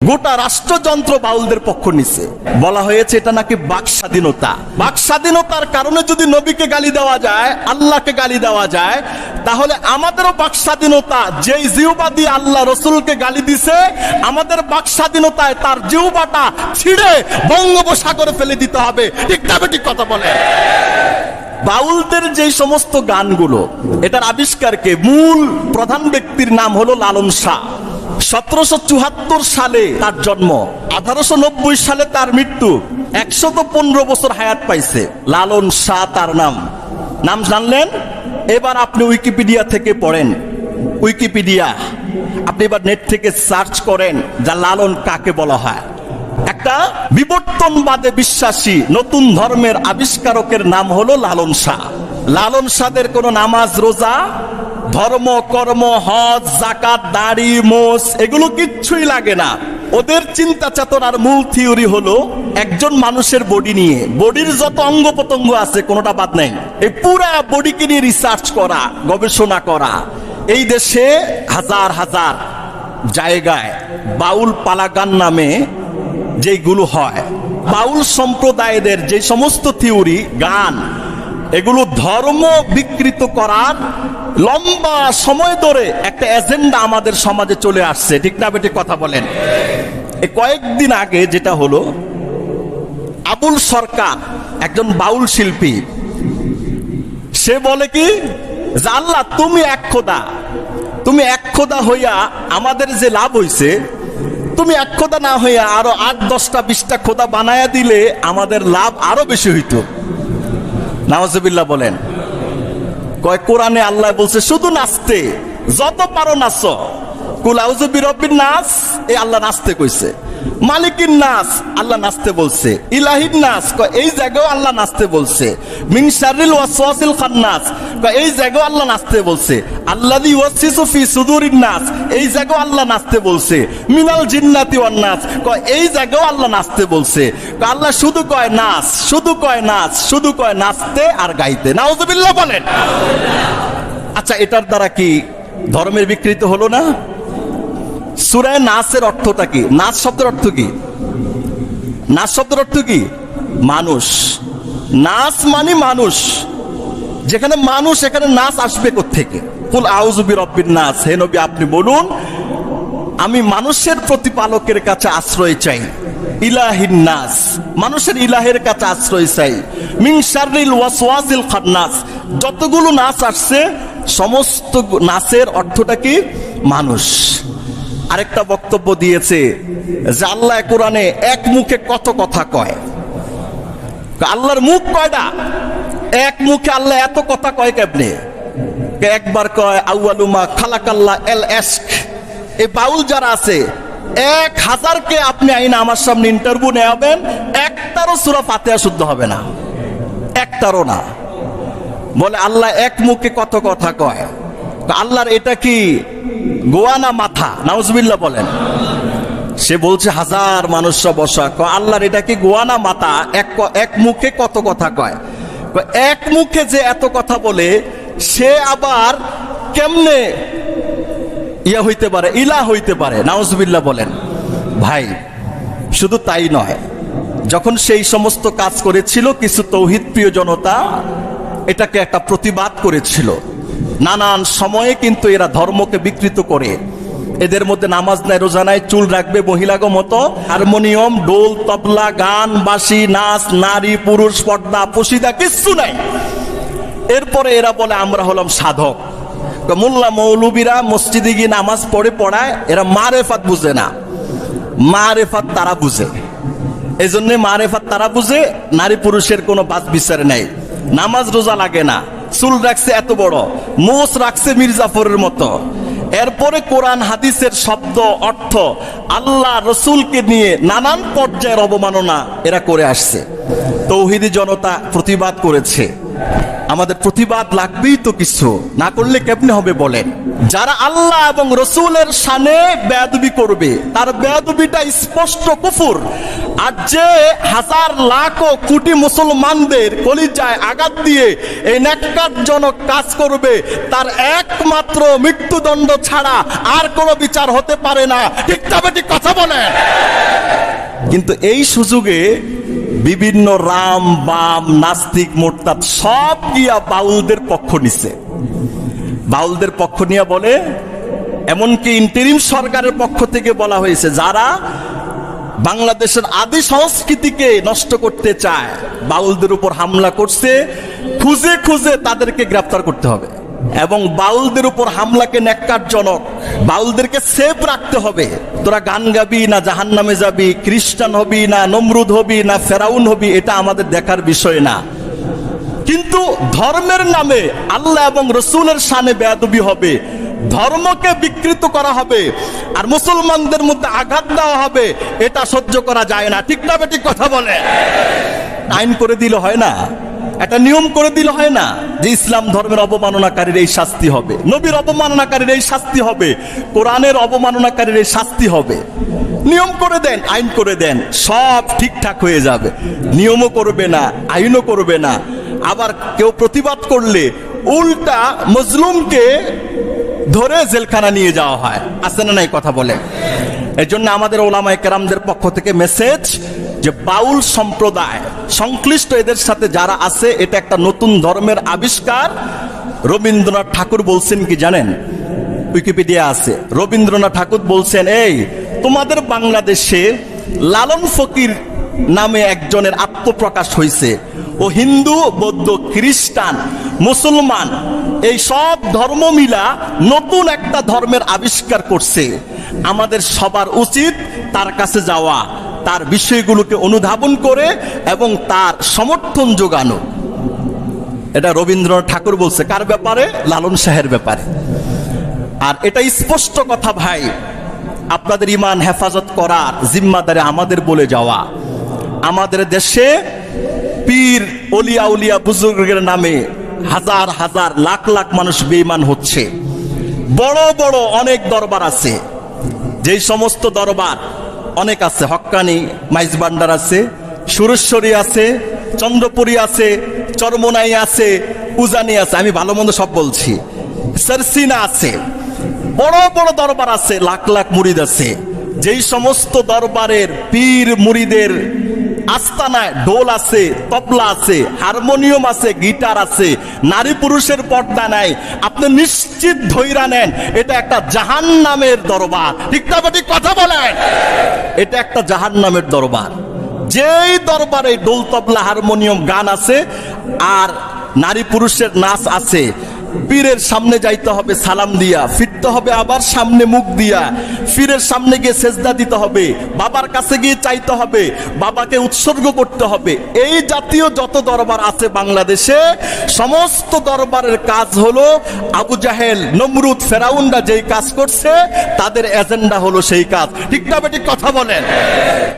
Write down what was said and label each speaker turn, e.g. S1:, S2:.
S1: গোটা রাষ্ট্রযন্ত্র বাউলদের পক্ষ নিছে। বলা হয়েছে এটা নাকি বাক স্বাধীনতা। বাক স্বাধীনতার কারণে যদি নবীকে গালি দেওয়া যায়, আল্লাহকে গালি দেওয়া যায়, তাহলে আমাদেরও বাক স্বাধীনতা, যেই জিহ্বা দিয়ে আল্লাহ রসুলকে গালি দিছে, আমাদের বাক স্বাধীনতায় তার জিহ্বাটা ছিঁড়ে বঙ্গোপসাগরে ফেলে দিতে হবে। ঠিক না ঠিক কথা বলে? বাউলদের যে সমস্ত গানগুলো, এটার আবিষ্কারকে মূল প্রধান ব্যক্তির নাম হলো লালন শাহ। 1774 সালে তার জন্ম, 1890 সালে তার মৃত্যু, 115 বছর হায়াত পাইছে। লালন শাহ তার নাম জানলেন? এবার আপনি উইকিপিডিয়া থেকে পড়েন, উইকিপিডিয়া আপনি এবার নেট থেকে সার্চ করেন যা লালন কাকে বলা হয়। একটা বিবর্তনবাদে বিশ্বাসী নতুন ধর্মের আবিষ্কারকের নাম হলো লালন শাহ। লালন শাহদের কোনো নামাজ, রোজা, ধর্ম, কর্ম, হজ, যাকাত, দাড়ি, মোষ এগুলো কিচ্ছুই লাগে না। ওদের চিন্তা চেতনার মূল থিওরি হলো একজন মানুষের বডি নিয়ে, বডির যত অঙ্গ প্রত্যঙ্গ আছে কোনোটা বাদ নেই, এই পুরা বডিকে নিয়ে রিসার্চ করা, গবেষণা করা। এই দেশে হাজার হাজার জায়গায় বাউল পালাগান নামে যেগুলো হয়, বাউল সম্প্রদায়দের যে সমস্ত থিওরি, গান, এগুলো ধর্ম বিকৃত করার লম্বা সময় ধরে একটা এজেন্ডা আমাদের সমাজে চলে আসছে। ঠিক না বেটি কথা বলেন? এই কয়েকদিন আগে যেটা হলো, আবুল সরকার একজন বাউল শিল্পী, সে বলে কি যে আল্লাহ তুমি এক খোদা, তুমি এক খোদা হইয়া আমাদের যে লাভ হইছে, তুমি এক খোদা না হইয়া আরো 8, 10টা 20টা খোদা বানায়া দিলে আমাদের লাভ আরো বেশি হইতো। নাউজুবিল্লাহ বলেন। কয় কোরআনে আল্লাহ বলছে শুধু নাচতে, যত পারো নাচো। কুল আউযু বিরাব্বিন নাস, এই আল্লাহ নাচতে কইছে। মালিকিন নাস, আল্লাহ নাচতে বলছে। ইলাহিন নাস, কয় এই জায়গাও আল্লাহ নাচতে বলছে। মিন শাররিল ওয়াসওয়াসিল খান্নাস, কয় এই জায়গাও আল্লাহ নাচতে বলছে। আল্লাযী ইউওয়াসওয়িসু ফি সুদুরিন নাস, এই জায়গাও আল্লাহ নাচতে বলছে। মিনাল জিন্নাতি ওয়ান নাস, কয় এই জায়গাও আল্লাহ নাচতে বলছে। কয় আল্লাহ শুধু কয় নাচ, শুধু কয় নাচ, শুধু কয় নাচতে আর গাইতে। নাউজুবিল্লাহ বলেন। আচ্ছা, এটার দ্বারা কি ধর্মের বিকৃত হলো না? সূরা নাসের অর্থটা কি? নাস শব্দের অর্থ কি? নাস শব্দের অর্থ কি? মানুষ। নাস মানে মানুষ। যেখানে মানুষ, এখানে নাস আসবে কোত্থেকে? কুল আউযু বিরাব্বিন নাস, হে নবী আপনি বলুন আমি মানুষের প্রতিপালকের কাছে আশ্রয় চাই। ইলাহিন নাস, মানুষের ইলাহের কাছে আশ্রয় চাই। মিন শাররিল ওয়াসওয়াসিল খান্নাস, যতগুলো নাস আসছে সমস্ত নাসের অর্থটা কি? মানুষ। আরেকটা বক্তব্য দিয়েছে যে আল্লাহ কোরআনে এক মুখে কত কথা কয়। আল্লাহর মুখ কয়টা? এক মুখে আল্লাহ এত কথা কয় কেমনে? একবার কয় আউয়ালু মা খালাকাল্লাহ এল ইশক। এই বাউল যারা আছে 1000কে আপনি আইনা আমার সামনে ইন্টারভিউ নেবেন, একটারও সূরা ফাতিহা শুদ্ধ হবে না, একটারও না। বলে আল্লাহ এক মুখে কত কথা কয়। আল্লাহর এটা কি গোয়ানা মাথা? নাউজুবিল্লাহ বলেন। সে বলছে হাজার মানুষরা বসা, আল্লাহর এটা কি গোয়ানা মাথা? এক মুখে কত কথা কয়। এক মুখে যে এত কথা বলে, সে আবার কেমনে ইয়া হইতে পারে, ইলা হইতে পারে? নাউজুবিল্লাহ বলেন। ভাই শুধু তাই নয়, যখন সেই সমস্ত কাজ করেছিল কিছু তৌহিদ প্রিয় জনতা এটাকে একটা প্রতিবাদ করেছিল। নানান সময়ে কিন্তু এরা ধর্মকে বিকৃত করে। এদের মধ্যে নামাজ নাই, রোজা নাই, চুল রাখবে মহিলাগো মতো, হারমোনিয়াম, ডোল, তবলা, গান, বাঁশি, নাচ, নারী পুরুষ, পর্দা পশিদা কিচ্ছু নাই। এরপরে এরা বলে আমরা হলাম সাধক। মোল্লা মৌলবীরা মসজিদে গিয়ে নামাজ পড়ায়, এরা মারেফাত বুঝে না, মারেফাত তারা বুঝে। এই জন্য মারেফাত তারা বুঝে, নারী পুরুষের কোনো বাদ বিচার নেই। নামাজ রোজা লাগে না, চুল রাখছে এত বড়, মোষ রাখছে মির্জাফরের মতো। এরপরে কোরআন হাদিসের শব্দ অর্থ, আল্লাহ রসুলকে নিয়ে নানান পর্যায়ের অবমাননা এরা করে আসছে। তৌহিদি জনতা প্রতিবাদ করেছে। আমাদের প্রতিবাদ লাগবেই তো, কিছু না করলে কেমনে হবে বলেন? যারা আল্লাহ এবং রসুলের শানে বেয়াদবি করবে, তার বেয়াদবিটা স্পষ্ট কুফর। আর যে হাজার লাখ ও কোটি মুসলমানদের কলিজায় আঘাত দিয়ে এই ন্যাক্কারজনক কাজ করবে, তার একমাত্র মৃত্যুদণ্ড ছাড়া আর কোনো বিচার হতে পারে না। ঠিক তবে ঠিক কথা বলেন। কিন্তু এই সুযোগে বিভিন্ন রাম বাম নাস্তিক মোরতাদ সব গিয়া বাউলদের পক্ষ নিছে। বাউলদের পক্ষ নিয়ে বলে, এমনকি ইন্টারিম সরকারের পক্ষ থেকে বলা হয়েছে যারা বাংলাদেশের আদি সংস্কৃতিকে নষ্ট করতে চায়, বাউলদের উপর হামলা করছে, খুঁজে খুঁজে তাদেরকে গ্রেফতার করতে হবে এবং বাউলদের উপর হামলাকে ন্যাক্কারজনক, বাউলদেরকে সেফ রাখতে হবে। তোরা গান গাবি না জাহান্নামে যাবি, খ্রিস্টান হবি না নমরুদ হবি না ফেরাউন হবি, এটা আমাদের দেখার বিষয় না। কিন্তু ধর্মের নামে আল্লাহ এবং রসুলের শানে বেয়াদবি হবে, ধর্মকে বিকৃত করা হবে আর মুসলমানদের মধ্যে আঘাত দেওয়া হবে, এটা সহ্য করা যায় না। ঠিক না বেঠিক কথা বলে? আইন করে দিলে হয় না, একটা নিয়ম করে দিলে হয় না যে ইসলাম ধর্মের অবমাননাকারীর এই শাস্তি হবে, নবীর অবমাননাকারীর এই শাস্তি হবে, কোরআনের অবমাননাকারীর এই শাস্তি হবে। নিয়ম করে দেন, আইন করে দেন, সব ঠিকঠাক হয়ে যাবে। নিয়মও করবে না, আইনও করবে না, আবার কেউ প্রতিবাদ করলে উল্টা মজলুমকে ধরে জেলখানা নিয়ে যাওয়া হয়। আছে না নাই কথা বলে? এই জন্য আমাদের ওলামায়ে কেরামদের পক্ষ থেকে মেসেজ যে বাউল সম্প্রদায় সংশ্লিষ্ট এদের সাথে যারা আছে, এটা একটা নতুন ধর্মের আবিষ্কার। রবীন্দ্রনাথ ঠাকুর বলছেন কি জানেন? উইকিপিডিয়া আছে। রবীন্দ্রনাথ ঠাকুর বলছেন, এই তোমাদের বাংলাদেশে লালন ফকির নামে একজনের আত্মপ্রকাশ হয়েছে। ও হিন্দু বৌদ্ধ খ্রিস্টান মুসলমান এই সব ধর্ম মিলা নতুন একটা ধর্মের আবিষ্কার করছে। আমাদের সবার উচিত তার কাছে যাওয়া, তার বিষয়গুলোকে অনুধাবন করে এবং তার সমর্থন যোগানো। এটা রবীন্দ্রনাথ ঠাকুর বলছে কার ব্যাপারে? লালন শাহের ব্যাপারে। আর এটা স্পষ্ট কথা ভাই, আপনাদের ঈমান হেফাজত করার জিম্মাদারি আমাদের বলে যাওয়া। আমাদের দেশে পীর ওলিয়া উলিয়া বুজুর্গের নামে হাজার হাজার লাখ লাখ মানুষ বেঈমান হচ্ছে। বড় বড় অনেক দরবার আছে, যেই সমস্ত দরবার অনেক আছে, হক্কানি মাইজবান্ডার আছে, সুরেশ্বরী আছে, চন্দ্রপুরী আছে, চরমোনাই আছে, উজানি আছে, আমি ভালো মন্দ সব বলছি, সারসিনা আছে, বড় বড় দরবার আছে, লাখ লাখ মুরিদ আছে। যেই সমস্ত দরবারের পীর মুরিদের আস্তানায় ঢোল আছে, তবলা আছে, হারমোনিয়াম আছে, গিটার আছে, নারী পুরুষের পর্দা নাই, আপনি নিশ্চিত ধইরা নেন এটা একটা জাহান্নামের দরবার। ঠিক না ঠিক কথা বলেন? এটা একটা জাহান্নামের দরবার। যেই দরবারে ঢোল তবলা হারমোনিয়াম গান আছে আর নারী পুরুষের নাচ আছে, পীরের সামনে যাইতে হবে সালাম দিয়া, ফিরতে হবে আবার সামনে মুখ দিয়া, পীরের সামনে গিয়ে সেজদা দিতে হবে, বাবার কাছে গিয়ে চাইতে হবে, বাবাকে উৎসর্গ করতে হবে। এই জাতীয় যত দরবার আছে বাংলাদেশে, সমস্ত দরবারের কাজ হলো আবু জাহেল নমরুদ ফেরাউনরা যেই কাজ করছে, তাদের এজেন্ডা হলো সেই কাজ। ঠিক না বেঠিক কথা বলেন?